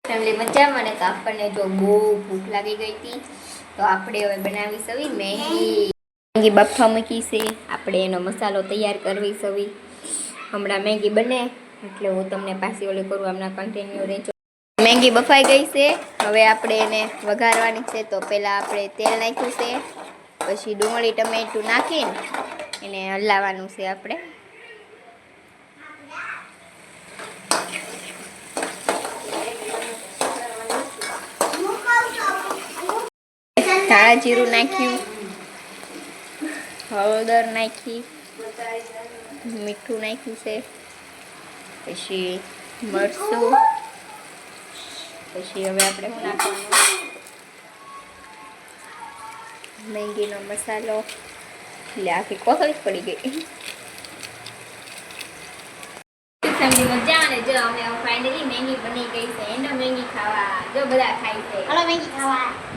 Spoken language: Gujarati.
ફેમિલી મજામાં ને તો આપણને જો બહુ ભૂખ લાગી ગઈ હતી તો આપણે હવે બનાવી સવી મેગી બફવા મૂકી છે આપણે એનો મસાલો તૈયાર કરવી સવી હમણાં મેગી બને એટલે હું તમને પાછી ઓલી કરું હમણાં કન્ટિન્યુ રહેજો મેગી બફાઈ ગઈ છે હવે આપણે એને વઘારવાની છે તો પહેલાં આપણે તેલ નાખ્યું છે પછી ડુંગળી ટમેટું નાખીને એને હલાવવાનું છે આપણે ધાણા જીરું નાખ્યું હળદર નાખી મીઠું નાખ્યું છે પછી મરચું પછી હવે આપણે શું નાખવાનું મેગીનો મસાલો એટલે આખી કોથળી પડી ગઈ ફેમિલી મજા અને જો અમે ફાઇનલી મેગી બની ગઈ છે એનો મેગી ખાવા જો બધા ખાય છે હલો મેગી ખાવા